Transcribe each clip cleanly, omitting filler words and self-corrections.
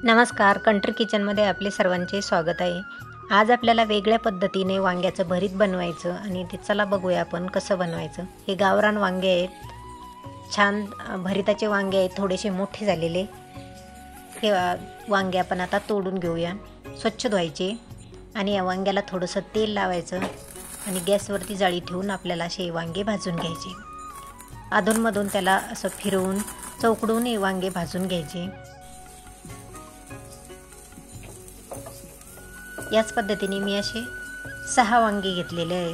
नमस्कार, कंट्री किचनमध्ये आपले सर्वांचे स्वागत आहे। आज आपल्याला वेगळ्या पद्धतीने वांग्याचं भरीत बनवायचं आणि ते चला बघूया आपण कसं बनवायचं। हे गावरान वांगे आहेत, छान भरीताचे वांगे आहेत, थोडेसे मोठे झालेले। हे वांगे आपण आता तोडून घेऊया, स्वच्छ धुवायचे आणि या वांग्याला थोडंसं तेल लावायचं आणि गॅसवरती जाळी ठेवून आपल्याला असे वांगे भाजून घ्यायचे। अधूनमधून त्याला असं फिरवून चौकडून हे वांगे भाजून घ्यायचे। याच पद्धतीने मी असे 6 वांगे घेतलेले आहे।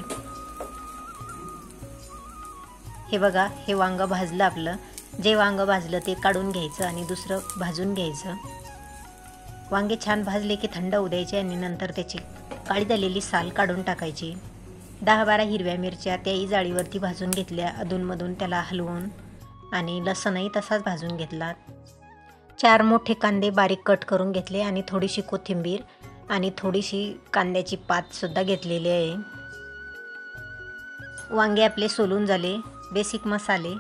हे बघा, हे वांग भाजलं आपलं। जे वांग भाजलं ते काढून घ्यायचं आणि दुसरं भाजून घ्यायचं। वांगे छान भाजले की थंड होऊ द्यायचे आणि नंतर त्याची काळी झालेली साल काढून टाकायची। 10-12 हिरव्या मिरच्या त्याही जाळीवरती भाजून घेतल्या, अधूनमधून त्याला हलवून, आणि लसूणही तसाच भाजून घेतला। 4 मोठे कांदे बारीक कट करून घेतले आणि थोडीशी कोथिंबीर आणि थोडीशी कांद्याची पात सुद्धा घेतलेली आहे। वांगे आपले सोलून झाले। बेसिक मसाले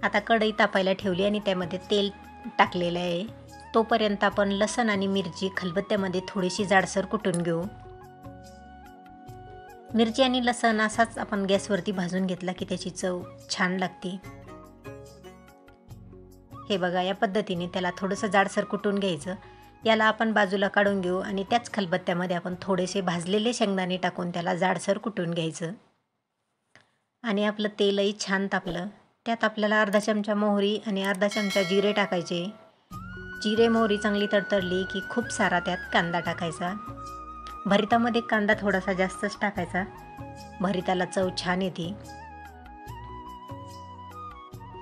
आता कढई तापायला ठेवली आणि त्यामध्ये तेल टाकलेलं आहे। तोपर्यंत आपण लसूण आणि मिरची खलबत्त्यामध्ये थोडीशी जाडसर कुटून घेऊ। मिरची आणि लसूण असाच आपण गॅसवरती भाजून घेतला की त्याची चव छान लागते। हे बघा, या पद्धतीने त्याला थोडंसं जाडसर कुटून घ्यायचं। याला आपण बाजूला काढून घेऊ आणि त्याच खलबत्त्यामध्ये आपण थोडेसे भाजलेले शेंगदाणे टाकून त्याला जाडसर कुटून घ्यायचं। आणि आपलं तेलही छान तापलं, त्यात आपल्याला अर्धा चमचा मोहरी आणि अर्धा चमचा जिरे टाकायचे। जिरे मोहरी चांगली तडतडली की खूप सारा त्यात कांदा टाकायचा। भरितामध्ये कांदा थोडासा जास्तच टाकायचा, भरिताला चव छान येते।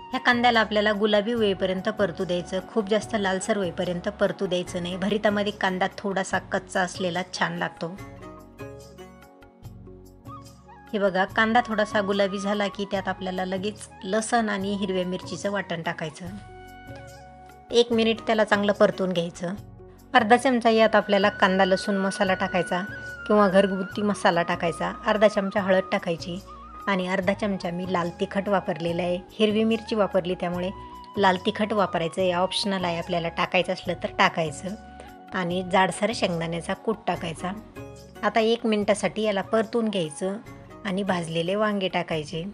ह्या कांद्याला आपल्याला गुलाबी होईपर्यंत परतू द्यायचं, खूप जास्त लालसर होईपर्यंत परतू द्यायचं नाही। भरितामध्ये कांदा थोडासा कच्चा असलेला छान लागतो। हे बघा, कांदा थोडासा गुलाबी झाला की त्यात आपल्याला लगेच लसूण आणि हिरव्या मिरचीचं वाटण टाकायचं। 1 मिनिट त्याला चांगलं परतून घ्यायचं। अर्धा चमचा यात आपल्याला कांदा लसूण मसाला टाकायचा किंवा घरगुती मसाला टाकायचा। अर्धा चमचा हळद टाकायची आणि अर्धा चमचा मी लाल तिखट वापरलेलं आहे। हिरवी मिरची वापरली त्यामुळे लाल तिखट वापरायचं आहे, ऑप्शनल आहे, आपल्याला टाकायचं असलं तर टाकायचं। आणि जाडसर शेंगदाण्याचा कूट टाकायचा। आता 1 मिनिटासाठी याला परतून घ्यायचं आणि भाजलेले वांगे टाकायचे।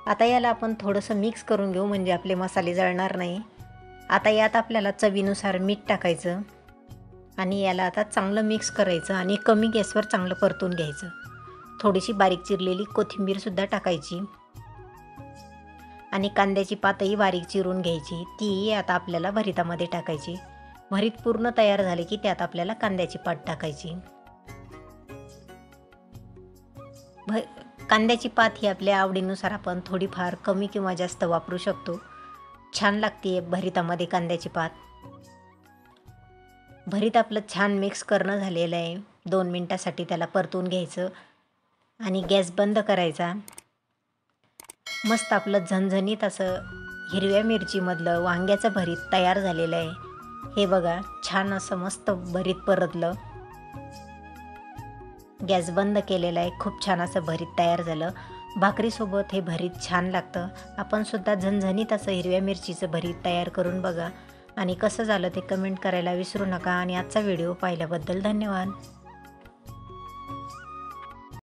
आता याला आपण थोडंसं मिक्स करून घेऊ, म्हणजे आपले मसाले जळणार नाही। आता यात आपल्याला चवीनुसार मीठ टाकायचं आणि याला आता चांगलं मिक्स करायचं आणि कमी गॅसवर चांगलं परतून घ्यायचं। थोडीशी बारीक चिरलेली कोथिंबीर सुद्धा टाकायची आणि कांद्याची पातही बारीक चिरून घ्यायची, ती आता आपल्याला भरितामध्ये टाकायची। भरीत पूर्ण तयार झाले की त्यात आपल्याला कांद्याची पात टाकायची। कांद्याची पात ही आपल्या आवडीनुसार आपण थोडीफार कमी किंवा जास्त वापरू शकतो। छान लागते भरितामध्ये कांद्याची पात। भरीत आपलं छान मिक्स करणं झालेलं आहे। 2 मिनिटासाठी त्याला परतून घ्यायचं आणि गॅस बंद करायचा। मस्त आपलं झणझणीत असं हिरव्या मिरचीमधलं वांग्याचं भरीत तयार झालेलं आहे। हे बघा, छान असं मस्त भरीत परतलं। गॅस बंद केलेला आहे, खूप छान असं भरीत तयार झालं। भाकरीसोबत हे भरीत छान लागतं। आपण सुद्धा झणझणीत असं हिरव्या मिरचीचं भरीत तयार करून बघा आणि कसं झालं ते कमेंट करायला विसरू नका। आणि आजचा व्हिडिओ पाहिल्याबद्दल धन्यवाद।